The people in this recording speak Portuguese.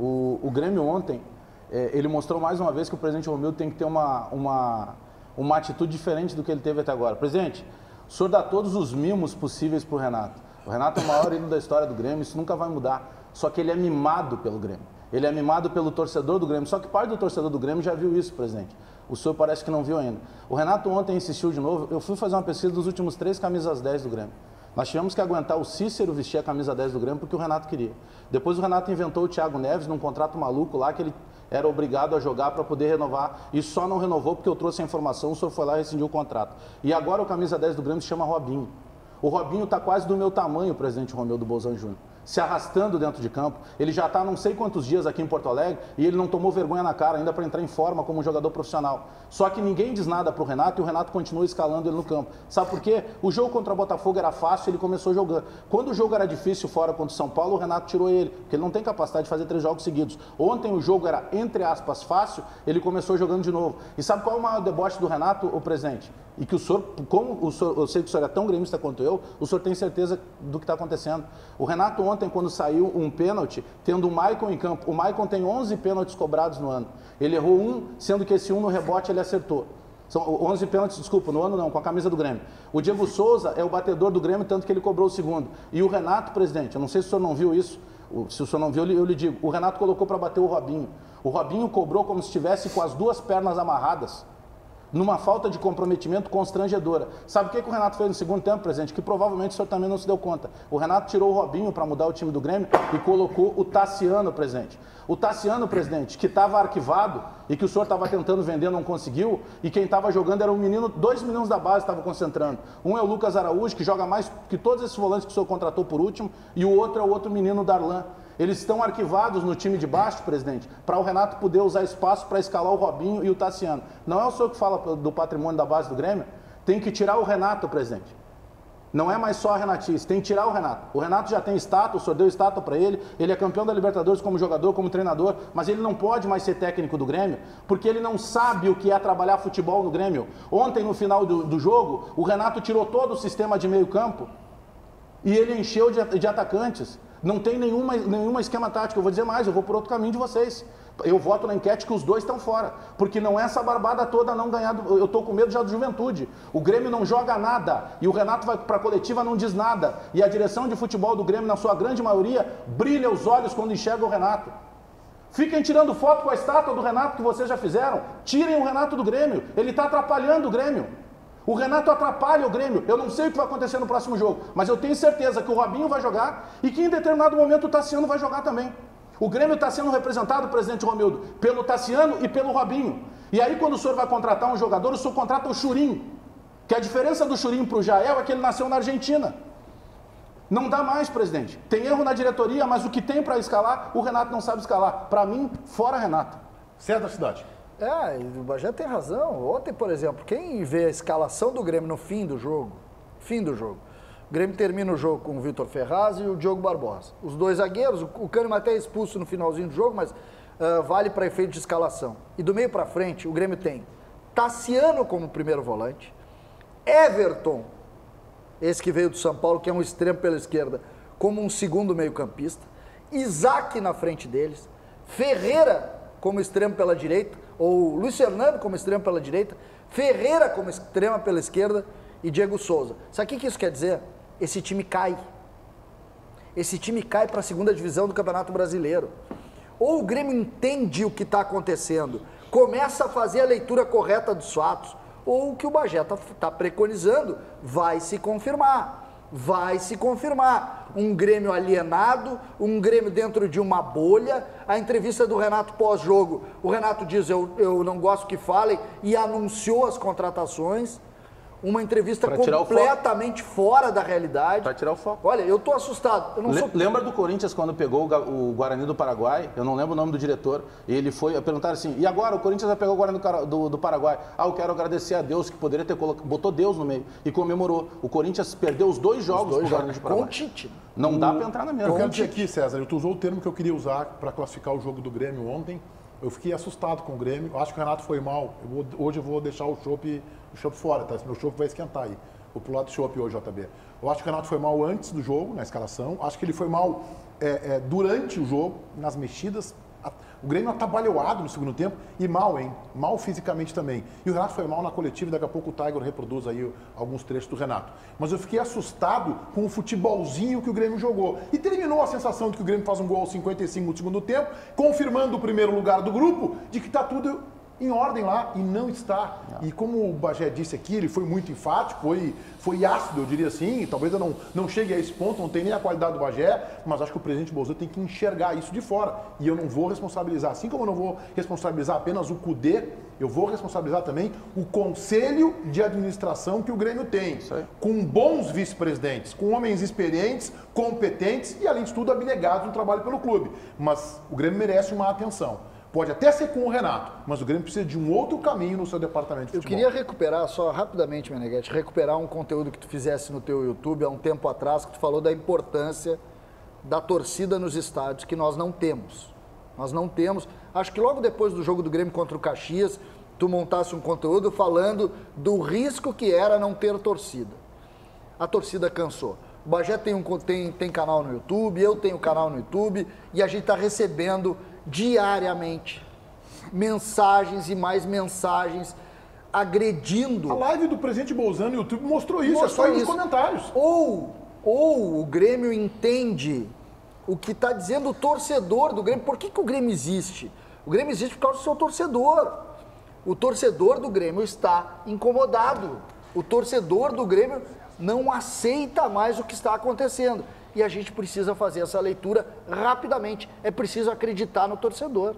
O Grêmio ontem, ele mostrou mais uma vez que o presidente Romildo tem que ter uma atitude diferente do que ele teve até agora. Presidente, o senhor dá todos os mimos possíveis para o Renato. O Renato é o maior ídolo da história do Grêmio, isso nunca vai mudar. Só que ele é mimado pelo Grêmio. Ele é mimado pelo torcedor do Grêmio. Só que parte do torcedor do Grêmio já viu isso, presidente. O senhor parece que não viu ainda. O Renato ontem insistiu de novo. Eu fui fazer uma pesquisa dos últimos 3 camisas 10 do Grêmio. Nós tivemos que aguentar o Cícero vestir a camisa 10 do Grêmio porque o Renato queria. Depois o Renato inventou o Thiago Neves num contrato maluco lá que ele era obrigado a jogar para poder renovar. E só não renovou porque eu trouxe a informação, o senhor foi lá e rescindiu o contrato. E agora o camisa 10 do Grêmio se chama Robinho. O Robinho está quase do meu tamanho, o presidente Romildo Bolzan Júnior. Se arrastando dentro de campo. Ele já está não sei quantos dias aqui em Porto Alegre e ele não tomou vergonha na cara ainda para entrar em forma como um jogador profissional. Só que ninguém diz nada para o Renato e o Renato continua escalando ele no campo. Sabe por quê? O jogo contra o Botafogo era fácil, ele começou jogando. Quando o jogo era difícil fora contra o São Paulo, o Renato tirou ele, porque ele não tem capacidade de fazer 3 jogos seguidos. Ontem o jogo era, entre aspas, fácil, ele começou jogando de novo. E sabe qual é o maior deboche do Renato, o presidente? E que o senhor, como o senhor, eu sei que o senhor é tão gremista quanto eu, o senhor tem certeza do que está acontecendo. O Renato ontem, quando saiu um pênalti, tendo o Maicon em campo, o Maicon tem 11 pênaltis cobrados no ano. Ele errou um, sendo que esse um no rebote ele acertou. São 11 pênaltis, desculpa, no ano não, com a camisa do Grêmio. O Diego Souza é o batedor do Grêmio, tanto que ele cobrou o segundo. E o Renato, presidente, eu não sei se o senhor não viu isso, se o senhor não viu, eu lhe digo, o Renato colocou para bater o Robinho. O Robinho cobrou como se estivesse com as 2 pernas amarradas, numa falta de comprometimento constrangedora. Sabe o que o Renato fez no segundo tempo, presidente? Que provavelmente o senhor também não se deu conta. O Renato tirou o Robinho para mudar o time do Grêmio e colocou o Tassiano, presidente. O Tassiano, presidente, que estava arquivado e que o senhor estava tentando vender, não conseguiu, e quem estava jogando era 2 meninos da base estavam concentrando. Um é o Lucas Araújo, que joga mais que todos esses volantes que o senhor contratou por último, e o outro é o outro menino, Darlan. Eles estão arquivados no time de baixo, presidente, para o Renato poder usar espaço para escalar o Robinho e o Tassiano. Não é o senhor que fala do patrimônio da base do Grêmio? Tem que tirar o Renato, presidente. Não é mais só a Renatice, tem que tirar o Renato. O Renato já tem estátua, o senhor deu estátua para ele é campeão da Libertadores como jogador, como treinador, mas ele não pode mais ser técnico do Grêmio, porque ele não sabe o que é trabalhar futebol no Grêmio. Ontem, no final do jogo, o Renato tirou todo o sistema de meio campo e ele encheu de atacantes. Não tem nenhuma esquema tático. Eu vou dizer mais, eu vou por outro caminho de vocês. Eu voto na enquete que os 2 estão fora. Porque não é essa barbada toda não ganhar. Eu estou com medo já do Juventude. O Grêmio não joga nada. E o Renato vai para a coletiva, não diz nada. E a direção de futebol do Grêmio, na sua grande maioria, brilha os olhos quando enxerga o Renato. Fiquem tirando foto com a estátua do Renato que vocês já fizeram. Tirem o Renato do Grêmio. Ele está atrapalhando o Grêmio. O Renato atrapalha o Grêmio. Eu não sei o que vai acontecer no próximo jogo, mas eu tenho certeza que o Robinho vai jogar e que em determinado momento o Tassiano vai jogar também. O Grêmio está sendo representado, presidente Romildo, pelo Tassiano e pelo Robinho. E aí quando o senhor vai contratar um jogador, o senhor contrata o Churim. Que a diferença do Churim para o Jael é que ele nasceu na Argentina. Não dá mais, presidente. Tem erro na diretoria, mas o que tem para escalar, o Renato não sabe escalar. Para mim, fora Renato. Certo da cidade. O Bagé tem razão. Ontem, por exemplo, quem vê a escalação do Grêmio no fim do jogo, o Grêmio termina o jogo com o Vitor Ferraz e o Diogo Barbosa. Os 2 zagueiros, o Kahneman até é expulso no finalzinho do jogo, mas vale para efeito de escalação. E do meio para frente, o Grêmio tem Tassiano como primeiro volante, Everton, esse que veio do São Paulo, que é um extremo pela esquerda, como um segundo meio-campista, Isaac na frente deles, Ferreira como extremo pela direita, ou Luiz Fernando como extremo pela direita, Ferreira como extrema pela esquerda e Diego Souza. Sabe o que isso quer dizer? Esse time cai. Esse time cai para a segunda divisão do Campeonato Brasileiro. Ou o Grêmio entende o que está acontecendo, começa a fazer a leitura correta dos fatos, ou o que o Bagé está preconizando vai se confirmar. Vai se confirmar. Um Grêmio alienado, um Grêmio dentro de uma bolha. A entrevista do Renato pós-jogo, o Renato diz, eu não gosto que falem, e anunciou as contratações. Uma entrevista completamente fora da realidade. Para tirar o foco. Olha, eu tô assustado. Eu não sou... Lembra do Corinthians quando pegou o Guarani do Paraguai? Eu não lembro o nome do diretor. Ele foi perguntar assim, e agora o Corinthians vai pegar o Guarani do Paraguai? Eu quero agradecer a Deus que poderia ter colocado, botou Deus no meio e comemorou. O Corinthians perdeu os 2 jogos pro Guarani do Paraguai. Com o Tite. Não dá para entrar na mesma. Eu quero dizer aqui, César, tu usou o termo que eu queria usar para classificar o jogo do Grêmio ontem. Eu fiquei assustado com o Grêmio. Eu acho que o Renato foi mal. Hoje eu vou deixar o chopp fora, tá? Meu chopp vai esquentar aí. Vou pro lado do chopp hoje, JB. Eu acho que o Renato foi mal antes do jogo, na escalação. Acho que ele foi mal durante o jogo, nas mexidas. O Grêmio atabalhoado no segundo tempo e mal, hein? Mal fisicamente também. E o Renato foi mal na coletiva e daqui a pouco o Tiger reproduz aí alguns trechos do Renato. Mas eu fiquei assustado com o futebolzinho que o Grêmio jogou. E terminou a sensação de que o Grêmio faz um gol aos 55 do segundo tempo, confirmando o primeiro lugar do grupo, de que está tudo em ordem lá, e não está. E como o Bagé disse aqui, ele foi muito enfático, foi ácido, eu diria assim, talvez eu não chegue a esse ponto, não tem nem a qualidade do Bagé, mas acho que o presidente Bolsonaro tem que enxergar isso de fora. E eu não vou responsabilizar, assim como eu não vou responsabilizar apenas o CUDE, eu vou responsabilizar também o conselho de administração que o Grêmio tem, com bons vice-presidentes, com homens experientes, competentes e, além de tudo, abnegados no trabalho pelo clube. Mas o Grêmio merece uma atenção. Pode até ser com o Renato, mas o Grêmio precisa de um outro caminho no seu departamento de futebol. Eu queria recuperar, só rapidamente, Meneghetti, recuperar um conteúdo que tu fizesse no teu YouTube há um tempo atrás, que tu falou da importância da torcida nos estádios, que nós não temos. Nós não temos. Acho que logo depois do jogo do Grêmio contra o Caxias, tu montasse um conteúdo falando do risco que era não ter torcida. A torcida cansou. O Bagé tem canal no YouTube, eu tenho canal no YouTube, e a gente está recebendo diariamente mensagens e mais mensagens agredindo. A live do presidente Bolsonaro no YouTube mostrou isso, é só ir nos comentários. Ou o Grêmio entende o que está dizendo o torcedor do Grêmio. Por que o Grêmio existe? O Grêmio existe por causa do seu torcedor. O torcedor do Grêmio está incomodado. O torcedor do Grêmio não aceita mais o que está acontecendo. E a gente precisa fazer essa leitura rapidamente. É preciso acreditar no torcedor.